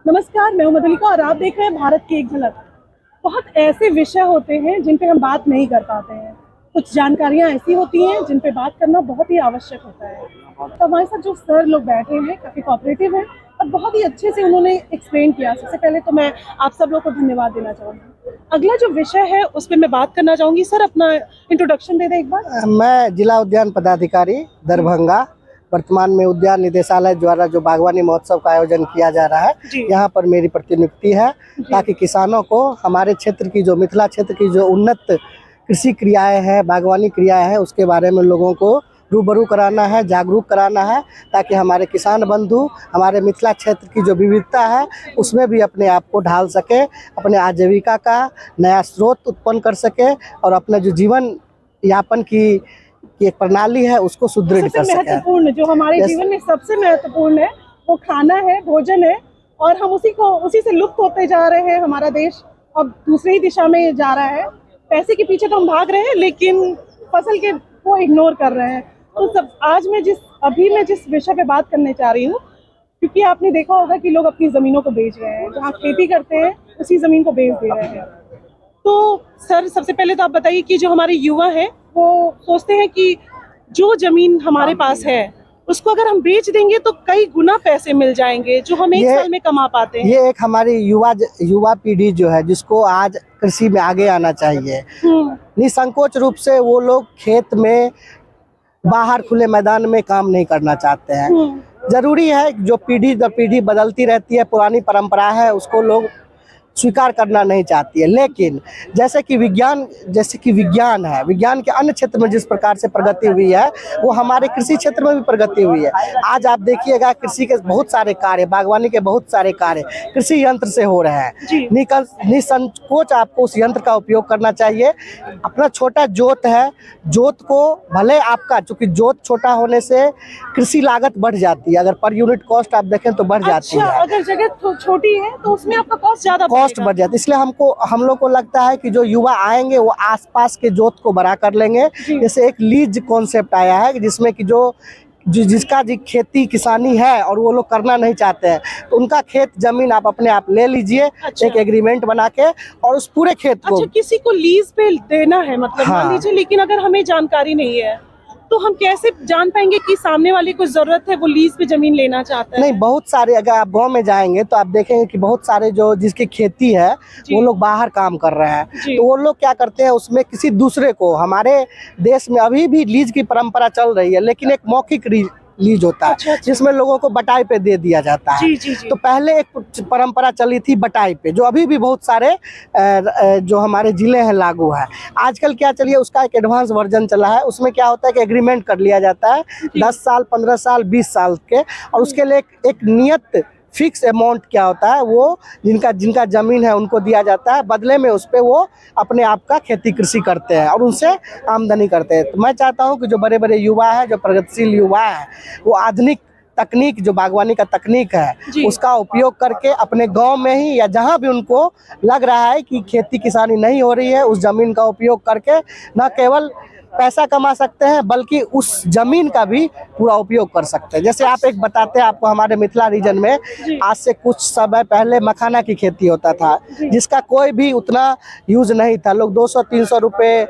नमस्कार, मैं हूं मधुलिका और आप देख रहे हैं भारत की एक झलक। बहुत ऐसे विषय होते हैं जिन पे हम बात नहीं कर पाते हैं। कुछ जानकारियां ऐसी होती हैं जिन पे बात करना बहुत ही आवश्यक होता है। तो हमारे साथ जो सर लोग बैठे हैं काफ़ी कोऑपरेटिव हैं और बहुत ही अच्छे से उन्होंने एक्सप्लेन किया। सबसे पहले तो मैं आप सब लोग को धन्यवाद देना चाहूँगी। अगला जो विषय है उस पर मैं बात करना चाहूँगी। सर, अपना इंट्रोडक्शन दे दें एक बार। मैं जिला उद्यान पदाधिकारी दरभंगा। वर्तमान में उद्यान निदेशालय द्वारा जो बागवानी महोत्सव का आयोजन किया जा रहा है, यहाँ पर मेरी प्रतिनियुक्ति है ताकि किसानों को हमारे क्षेत्र की जो मिथिला क्षेत्र की जो उन्नत कृषि क्रियाएं हैं, बागवानी क्रियाएं हैं, उसके बारे में लोगों को रूबरू कराना है, जागरूक कराना है, ताकि हमारे किसान बंधु हमारे मिथिला क्षेत्र की जो विविधता है उसमें भी अपने आप को ढाल सके, अपने आजीविका का नया स्रोत उत्पन्न कर सके और अपना जो जीवन यापन की एक प्रणाली है उसको सुदृढ़ कर सके। महत्वपूर्ण जो हमारे जीवन में सबसे महत्वपूर्ण है वो खाना है, भोजन है, और हम उसी से लुप्त होते जा रहे हैं। हमारा देश अब दूसरी ही दिशा में जा रहा है। पैसे के पीछे तो हम भाग रहे हैं लेकिन फसल के को इग्नोर कर रहे हैं। तो सब आज मैं जिस विषय पे बात करने चाह रही हूँ, क्योंकि आपने देखा होगा कि लोग अपनी ज़मीनों को बेच रहे हैं। जहाँ खेती करते हैं उसी ज़मीन को बेच दे रहे हैं। तो सर, सबसे पहले तो आप बताइए कि जो हमारे युवा हैं वो सोचते हैं कि जो ज़मीन हमारे पास है उसको अगर हम बेच देंगे तो कई गुना पैसे मिल जाएंगे जो हम एक साल में कमा पाते हैं। ये एक हमारी युवा पीढ़ी जो है जिसको आज कृषि में आगे आना चाहिए। निसंकोच रूप से वो लोग खेत में बाहर खुले मैदान में काम नहीं करना चाहते हैं। जरूरी है जो पीढ़ी दर पीढ़ी बदलती रहती है, पुरानी परंपरा है उसको लोग स्वीकार करना नहीं चाहती है। लेकिन जैसे कि विज्ञान है, विज्ञान के अन्य क्षेत्र में जिस प्रकार से प्रगति हुई है वो हमारे कृषि क्षेत्र में भी प्रगति हुई है। आज आप देखिएगा कृषि के बहुत सारे कार्य, बागवानी के बहुत सारे कार्य कृषि यंत्र से हो रहे हैं। निसंकोच आपको उस यंत्र का उपयोग करना चाहिए। अपना छोटा जोत है, जोत को भले आपका, चूंकि जोत छोटा होने से कृषि लागत बढ़ जाती है। अगर पर यूनिट कॉस्ट आप देखें तो बढ़ जाती है। अगर जगह छोटी है तो उसमें आपका कॉस्ट ज्यादा बढ़ जाती है। इसलिए हम लोग को लगता है कि जो युवा आएंगे वो आसपास के जोत को बड़ा कर लेंगे। जैसे एक लीज कॉन्सेप्ट आया है जिसमें कि जिसका खेती किसानी है और वो लोग करना नहीं चाहते हैं तो उनका खेत जमीन आप अपने आप ले लीजिए। एक एग्रीमेंट बना के और उस पूरे खेत को किसी को लीज पे देना है, मतलब मान लीजिए। लेकिन अगर हमें जानकारी नहीं है तो हम कैसे जान पाएंगे कि सामने वाले को जरूरत है, वो लीज पे जमीन लेना चाहता है? नहीं, बहुत सारे, अगर आप गांव में जाएंगे तो आप देखेंगे कि बहुत सारे जो जिसकी खेती है वो लोग बाहर काम कर रहे हैं। तो वो लोग क्या करते हैं, उसमें किसी दूसरे को, हमारे देश में अभी भी लीज की परंपरा चल रही है लेकिन एक मौखिक लीज होता है जिसमें लोगों को बटाई पे दे दिया जाता है। तो पहले एक परंपरा चली थी बटाई पे, जो अभी भी बहुत सारे जो हमारे जिले हैं लागू है। आजकल क्या चलिए उसका एक एडवांस वर्जन चला है। उसमें क्या होता है कि एग्रीमेंट कर लिया जाता है 10 साल, 15 साल, 20 साल के, और उसके लिए एक नियत फिक्स अमाउंट क्या होता है वो जिनका जमीन है उनको दिया जाता है। बदले में उस पे वो अपने आप का खेती कृषि करते हैं और उनसे आमदनी करते हैं। तो मैं चाहता हूं कि जो बड़े बड़े युवा हैं, जो प्रगतिशील युवा हैं, वो आधुनिक तकनीक, जो बागवानी का तकनीक है उसका उपयोग करके अपने गांव में ही या जहां भी उनको लग रहा है कि खेती किसानी नहीं हो रही है, उस जमीन का उपयोग करके न केवल पैसा कमा सकते हैं बल्कि उस जमीन का भी पूरा उपयोग कर सकते हैं। जैसे आप एक बताते हैं आपको, हमारे मिथिला रीजन में आज से कुछ समय पहले मखाना की खेती होता था जिसका कोई भी उतना यूज नहीं था। लोग 200-300 रुपये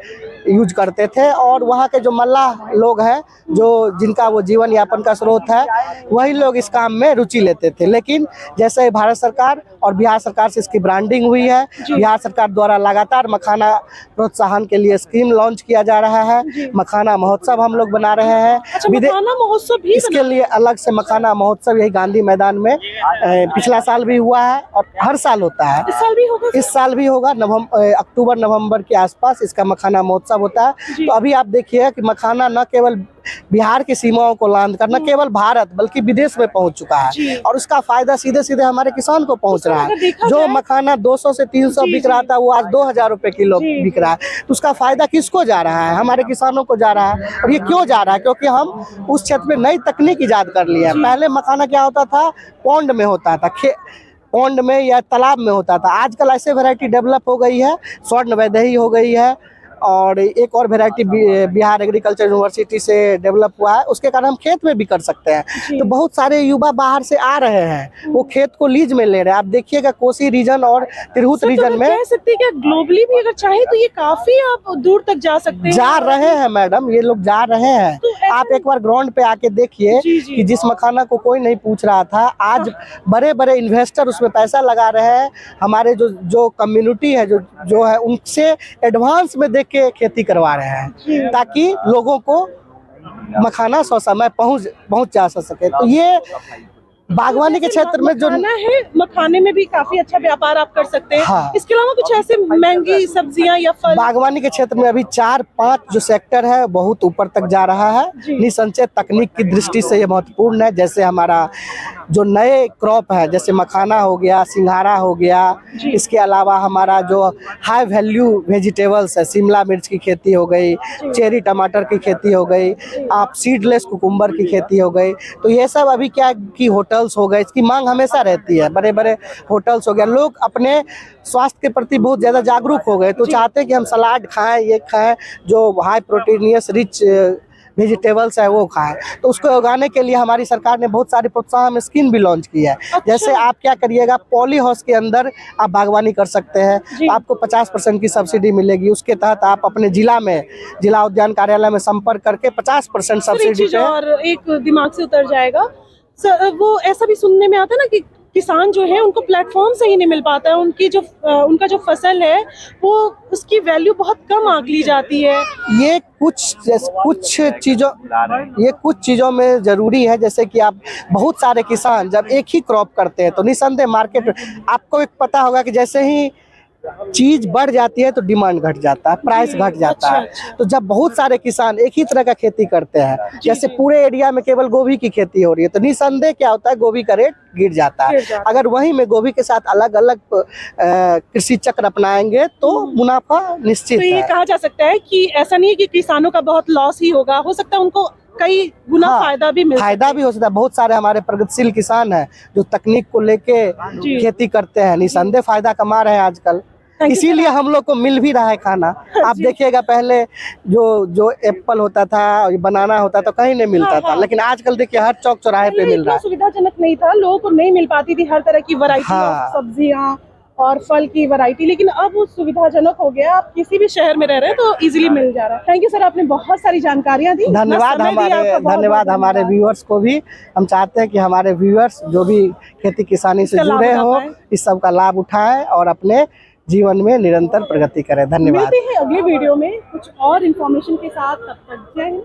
यूज करते थे और वहाँ के जो मल्लाह लोग हैं, जो जिनका वो जीवन यापन का स्रोत है, वही लोग इस काम में रुचि लेते थे। लेकिन जैसे भारत सरकार और बिहार सरकार से इसकी ब्रांडिंग हुई है, बिहार सरकार द्वारा लगातार मखाना प्रोत्साहन के लिए स्कीम लॉन्च किया जा रहा है। मखाना महोत्सव हम लोग बना रहे हैं। मखाना महोत्सव भी इसके लिए अलग से मखाना महोत्सव यही गांधी मैदान में पिछला साल भी हुआ है और हर साल होता है। इस साल भी होगा। अक्टूबर नवंबर के आसपास इसका मखाना महोत्सव होता है। तो अभी आप देखिए कि मखाना न केवल बिहार की सीमाओं को लांघ कर, न केवल भारत बल्कि विदेश में पहुंच चुका है और उसका फायदा सीधे सीधे हमारे किसान को पहुंच रहा है। जो मखाना 200 से 300 बिक रहा था वो आज 2000 रुपए किलो बिक रहा है। तो उसका फायदा किसको जा रहा है? हमारे किसानों को जा रहा है। और ये क्यों जा रहा है? क्योंकि हम उस क्षेत्र में नई तकनीक ईजाद कर लिया है। पहले मखाना क्या होता था, पौंड में होता था, पौंड में या तालाब में होता था। आजकल ऐसे वैरायटी डेवलप हो गई है, स्वर्ण वैदेही हो गई है, और एक और वेराइटी बिहार एग्रीकल्चर यूनिवर्सिटी से डेवलप हुआ है, उसके कारण हम खेत में भी कर सकते हैं। तो बहुत सारे युवा बाहर से आ रहे हैं, वो खेत को लीज में ले रहे हैं। आप देखिएगा कोसी रीजन और तिरहुत रीजन में कह सकते हैं कि ग्लोबली भी अगर चाहे तो ये काफी आप दूर तक जा सकते हैं। जा रहे हैं मैडम, ये लोग जा रहे हैं। आप एक बार ग्राउंड पे आके देखिए कि जिस मखाना को कोई नहीं पूछ रहा था, आज बड़े बड़े इन्वेस्टर उसमें पैसा लगा रहे हैं। हमारे जो कम्युनिटी है जो है उनसे एडवांस में देख के खेती करवा रहे हैं, ताकि लोगों को मखाना समय पहुंच जा सके। तो ये बागवानी के क्षेत्र में जो मखाना है, मखाने में भी काफी अच्छा व्यापार आप कर सकते हैं। हाँ। इसके अलावा कुछ ऐसे महंगी सब्जियां या फल? बागवानी के क्षेत्र में अभी 4-5 जो सेक्टर है बहुत ऊपर तक जा रहा है। निसंचय तकनीक की दृष्टि से ये महत्वपूर्ण है। जैसे हमारा जो नए क्रॉप है, जैसे मखाना हो गया, सिंघाड़ा हो गया, इसके अलावा हमारा जो हाई वैल्यू वेजिटेबल्स है, शिमला मिर्च की खेती हो गई, चेरी टमाटर की खेती हो गई, आप सीडलेस कुकुम्बर की खेती हो गई। तो ये सब अभी क्या कि होटल्स हो गए, इसकी मांग हमेशा रहती है। बड़े बड़े होटल्स हो गया, लोग अपने स्वास्थ्य के प्रति बहुत ज़्यादा जागरूक हो गए, तो चाहते हैं कि हम सलाद खाएं, ये खाएं जो हाई प्रोटीनियस रिच वेजिटेबल्स है वो खाएं। तो उसको उगाने के लिए हमारी सरकार ने बहुत सारी प्रोत्साहन स्कीम भी लॉन्च की है। जैसे आप क्या करिएगा, पॉली हाउस के अंदर आप बागवानी कर सकते हैं, तो आपको 50% की सब्सिडी मिलेगी। उसके तहत आप अपने जिला उद्यान कार्यालय में संपर्क करके 50% सब्सिडी पे। और एक दिमाग से उतर जाएगा सर, वो ऐसा भी सुनने में आता है ना कि किसान जो है उनको प्लेटफॉर्म सही नहीं मिल पाता है, उनका जो फसल है वो उसकी वैल्यू बहुत कम आंक ली जाती है। ये कुछ चीज़ों में ज़रूरी है। जैसे कि आप बहुत सारे किसान जब एक ही क्रॉप करते हैं तो निसंदेह मार्केट, आपको एक पता होगा कि जैसे ही चीज बढ़ जाती है तो डिमांड घट जाता है, प्राइस घट जाता है। तो जब बहुत सारे किसान एक ही तरह का खेती करते हैं, जैसे पूरे एरिया में केवल गोभी की खेती हो रही है, तो निसंदेह क्या होता है, गोभी का रेट गिर जाता है। अगर वहीं में गोभी के साथ अलग अलग कृषि चक्र अपनाएंगे तो मुनाफा निश्चित है। तो ये कहा जा सकता है कि ऐसा नहीं है कि किसानों का बहुत लॉस ही होगा, हो सकता है उनको कई गुना फायदा भी हो सकता है। बहुत सारे हमारे प्रगतिशील किसान हैं जो तकनीक को लेके खेती करते हैं, निसंदेह फायदा कमा रहे हैं आजकल। इसीलिए हम लोग को मिल भी रहा है खाना। आप देखिएगा पहले जो एप्पल होता था, बनाना होता था, कहीं नहीं मिलता था, लेकिन आजकल देखिए हर चौक चौराहे पे मिल रहा है। सुविधाजनक नहीं था, लोगों को नहीं मिल पाती थी हर तरह की वैरायटी, सब्जियां और फल की वैरायटी, लेकिन अब वो सुविधाजनक हो गया। आप किसी भी शहर में रह रहे हैं तो इजीली मिल जा रहा है। थैंक यू सर, आपने बहुत सारी जानकारियां दी। धन्यवाद हमारे व्यूअर्स को भी। हम चाहते हैं कि हमारे व्यूअर्स जो भी खेती किसानी से जुड़े हो, इस सब का लाभ उठाएं और अपने जीवन में निरंतर प्रगति करें। धन्यवाद। मिलते हैं अगले वीडियो में कुछ और इन्फॉर्मेशन के साथ, तब तक जय हिंद।